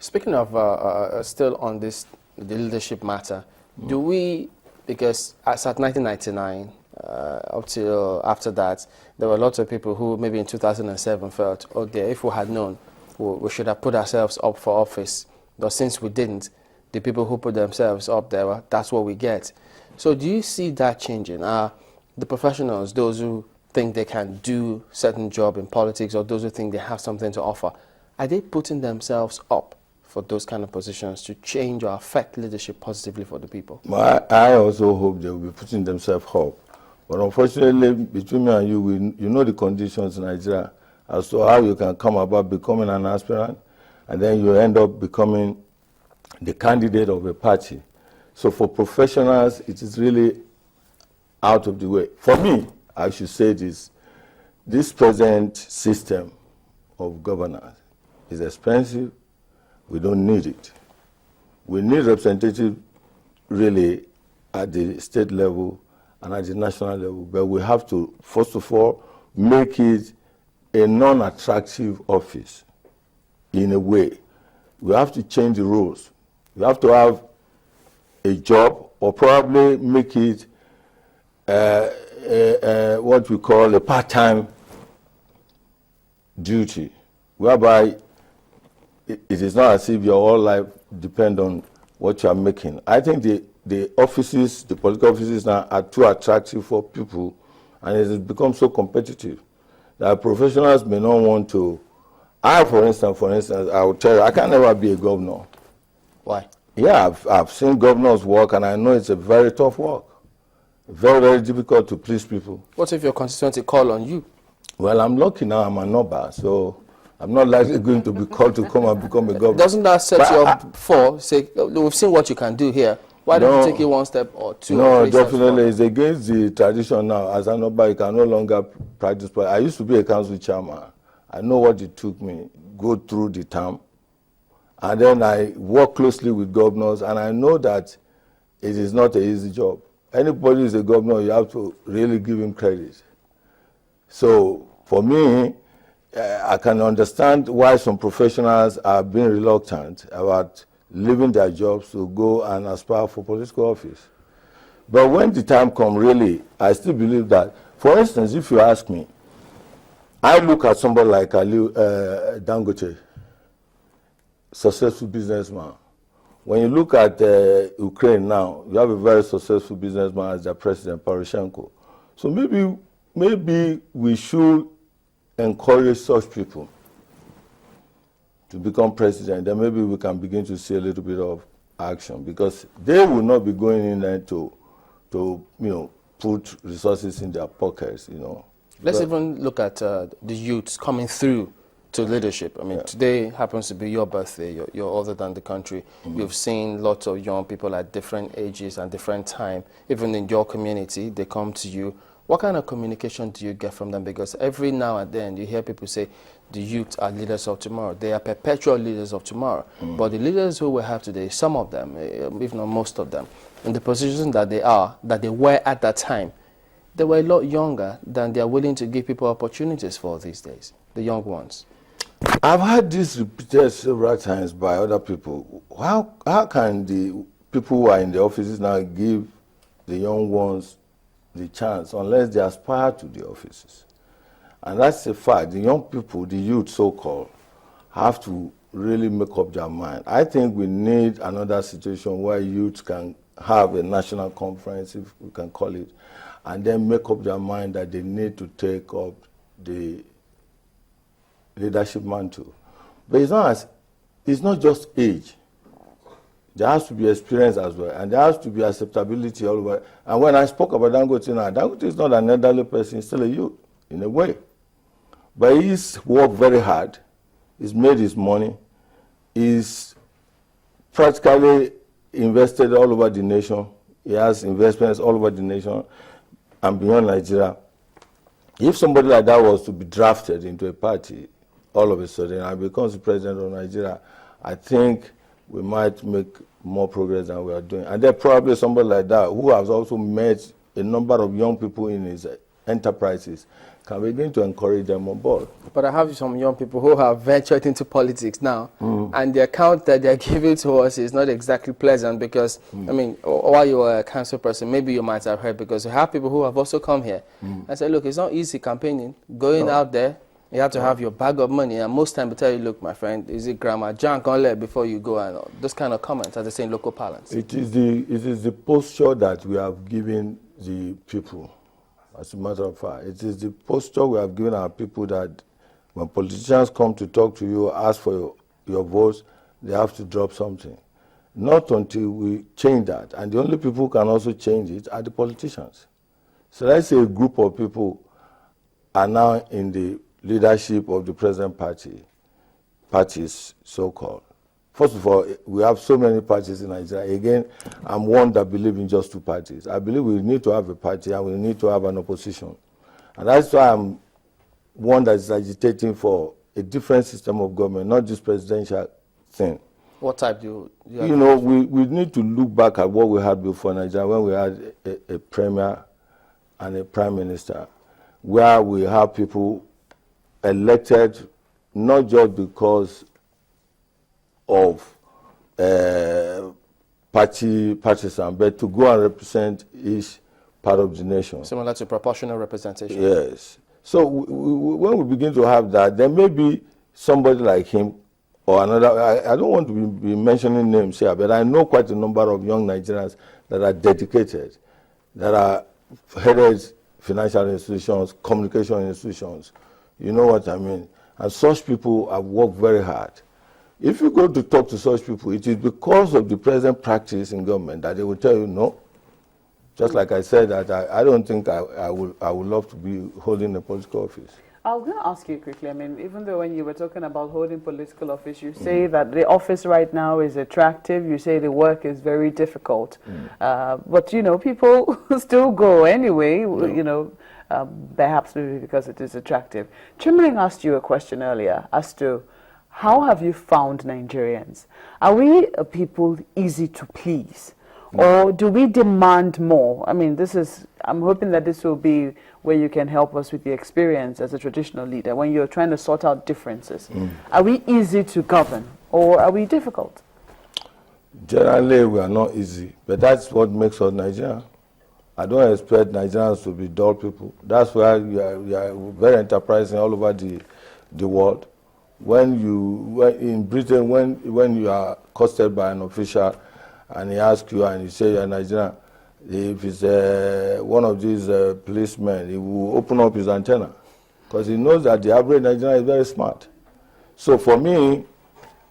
Speaking of still on this the leadership matter, do we, because as at 1999 up till after that, there were lots of people who maybe in 2007 felt, oh dear, if we had known, we should have put ourselves up for office. But since we didn't, the people who put themselves up there, well, that's what we get. So do you see that changing? The professionals, those who think they can do certain job in politics, or those who think they have something to offer, are they putting themselves up for those kind of positions to change or affect leadership positively for the people? Well, I also hope they will be putting themselves up. But unfortunately, between me and you, you know the conditions in Nigeria as to how you can come about becoming an aspirant, and then you end up becoming the candidate of a party. So for professionals, it is really out of the way. For me, I should say this present system of governance is expensive. We don't need it. We need representative really at the state level and at the national level, but we have to, first of all, make it a non-attractive office in a way. We have to change the rules. We have to have a job, or probably make it what we call a part-time duty, whereby it is not as if your whole life depends on what you are making. I think the offices, the political offices now are too attractive for people, and it has become so competitive that professionals may not want to. For instance, I will tell you, I can never be a governor. Why? Yeah, I've seen governors work, and I know it's a very tough work. Very, very difficult to please people. What if your constituency call on you? Well, I'm lucky now, I'm an Oba, so I'm not likely going to be called to come and become a governor. Doesn't that set you up for, say, we've seen what you can do here, why don't you take it one step or two? No, definitely, it's against the tradition now. As an Oba, you can no longer practice. I used to be a council chairman. I know what it took me, go through the term, and then I work closely with governors, and I know that it is not an easy job. Anybody who is a governor, you have to really give him credit. So for me, I can understand why some professionals are being reluctant about leaving their jobs to go and aspire for political office. But when the time comes, really, I still believe that, for instance, if you ask me, I look at somebody like Dangote, successful businessman. When you look at Ukraine now, you have a very successful businessman as their president, Poroshenko. So maybe we should encourage such people to become president. Then maybe we can begin to see a little bit of action, because they will not be going in there to put resources in their pockets. Let's even look at the youths coming through to leadership. I mean, today happens to be your birthday. You're older than the country. You've seen lots of young people at different ages and different time. Even in your community, they come to you. What kind of communication do you get from them? Because every now and then you hear people say the youth are leaders of tomorrow. They are perpetual leaders of tomorrow. But the leaders who we have today, some of them, if not most of them, in the positions that they were at that time, they were a lot younger than they are willing to give people opportunities for these days, the young ones. I've had this repeated several times by other people. How can the people who are in the offices now give the young ones the chance unless they aspire to the offices? And that's a fact. The young people, the youth so-called, have to really make up their mind. I think we need another situation where youth can have a national conference, if we can call it, and then make up their mind that they need to take up the leadership mantle. But it's not just age. There has to be experience as well, and there has to be acceptability all over. And when I spoke about Dangote now, Dangote is not an elderly person, he's still a youth, in a way. But he's worked very hard, he's made his money, he's practically invested all over the nation, he has investments all over the nation and beyond Nigeria. If somebody like that was to be drafted into a party all of a sudden and becomes the president of Nigeria, I think we might make more progress than we are doing. And there's probably somebody like that who has also met a number of young people in his enterprises can begin to encourage them on board. But I have some young people who have ventured into politics now, and the account that they're giving to us is not exactly pleasant because, I mean, while you were a council person, maybe you might have heard, because you have people who have also come here and said, look, it's not easy campaigning, going out there. You have to have your bag of money, and most time they tell you, look, my friend, is it grammar, junk on there before you go, and those kind of comments, as they say in local parlance. It is the posture that we have given the people. As a matter of fact, it is the posture we have given our people that when politicians come to talk to you, ask for your votes, they have to drop something. Not until we change that. And the only people who can also change it are the politicians. So let's say a group of people are now in the leadership of the present parties so-called. First of all, we have so many parties in Nigeria. Again, I'm one that believes in just two parties. I believe we need to have a party and we need to have an opposition. And that's why I'm one that is agitating for a different system of government, not this presidential thing. What type do you have? You know, we need to look back at what we had before Nigeria, when we had a premier and a prime minister, where we have people elected not just because of partisan, but to go and represent each part of the nation. Similar to proportional representation. Yes. So when we begin to have that, there may be somebody like him or another. I don't want to be mentioning names here, but I know quite a number of young Nigerians that are dedicated, that are headed financial institutions, communication institutions. You know what I mean? And such people have worked very hard. If you go to talk to such people, it is because of the present practice in government that they will tell you no. Just like I said, that I don't think I would love to be holding a political office. I was going to ask you quickly, I mean, even though when you were talking about holding political office, you say that the office right now is attractive, you say the work is very difficult. But, you know, people still go anyway, you know, perhaps maybe because it is attractive. Chimling asked you a question earlier as to how have you found Nigerians? Are we a people easy to please? Or do we demand more? I mean, I'm hoping that this will be where you can help us with the experience as a traditional leader when you're trying to sort out differences. Are we easy to govern or are we difficult? Generally, we are not easy, but that's what makes us Nigerian. I don't expect Nigerians to be dull people. That's why we are very enterprising all over the world. In Britain, when you are accosted by an official and he asks you and you say you're Nigerian, if it's one of these policemen, he will open up his antenna because he knows that the average Nigerian is very smart. So for me,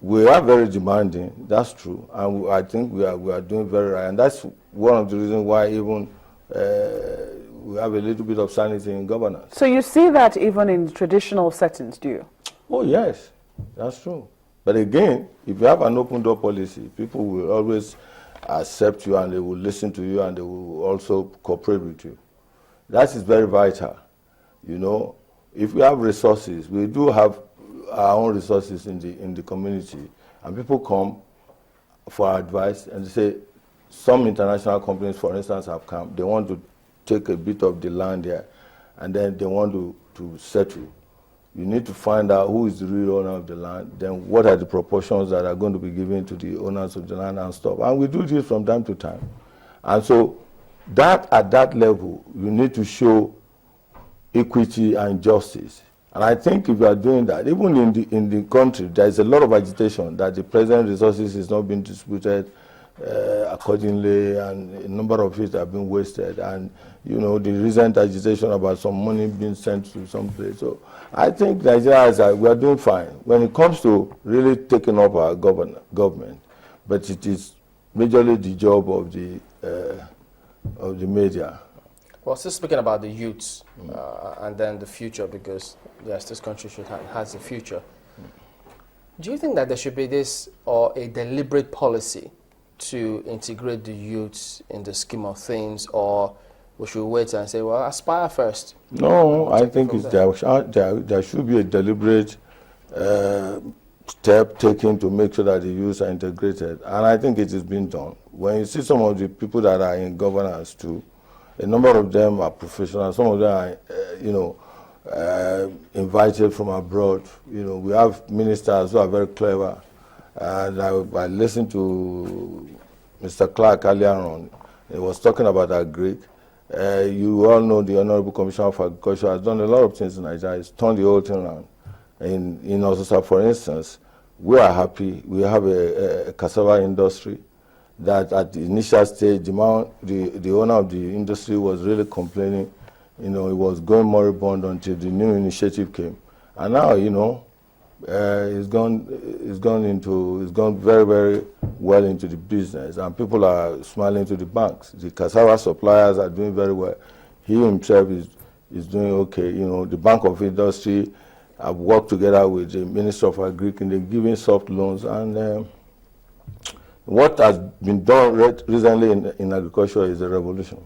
we are very demanding, that's true, and I think we are doing very right, and that's one of the reasons why even we have a little bit of sanity in governance. So you see that even in traditional settings, do you? Oh yes, that's true. But again, if you have an open door policy, people will always accept you and they will listen to you and they will also cooperate with you. That is very vital. You know, if we have resources, we do have our own resources in the community, and people come for advice and they say, some international companies, for instance, have come. They want to take a bit of the land there, and then they want to settle. You need to find out who is the real owner of the land, then what are the proportions that are going to be given to the owners of the land and stuff. And we do this from time to time. And so that at that level, you need to show equity and justice. And I think if you are doing that, even in the country, there is a lot of agitation that the present resources is not being distributed accordingly, and a number of it have been wasted. And you know, the recent agitation about some money being sent to some place. So I think Nigeria, we are doing fine when it comes to really taking up our government. But it is majorly the job of the media. Well, still speaking about the youths and then the future, because yes, this country has a future. Do you think that there should be this or a deliberate policy to integrate the youths in the scheme of things, or we should wait and say, well, aspire first? No, I think there should be a deliberate step taken to make sure that the youths are integrated. And I think it is being done. When you see some of the people that are in governance too, a number of them are professionals, some of them are, you know, invited from abroad. You know, we have ministers who are very clever. And I listened to Mr. Clark earlier on. He was talking about agric. You all know the Honorable Commissioner for Agriculture has done a lot of things in Nigeria. He's turned the whole thing around. In Ososa, for instance, we are happy. We have a cassava industry that at the initial stage, the owner of the industry was really complaining. You know, it was going moribund until the new initiative came. And now, you know, it's gone very, very well into the business, and people are smiling to the banks. The cassava suppliers are doing very well. He himself is doing okay. You know, the Bank of Industry have worked together with the Minister of Agriculture, and they're giving soft loans. And what has been done recently in agriculture is a revolution.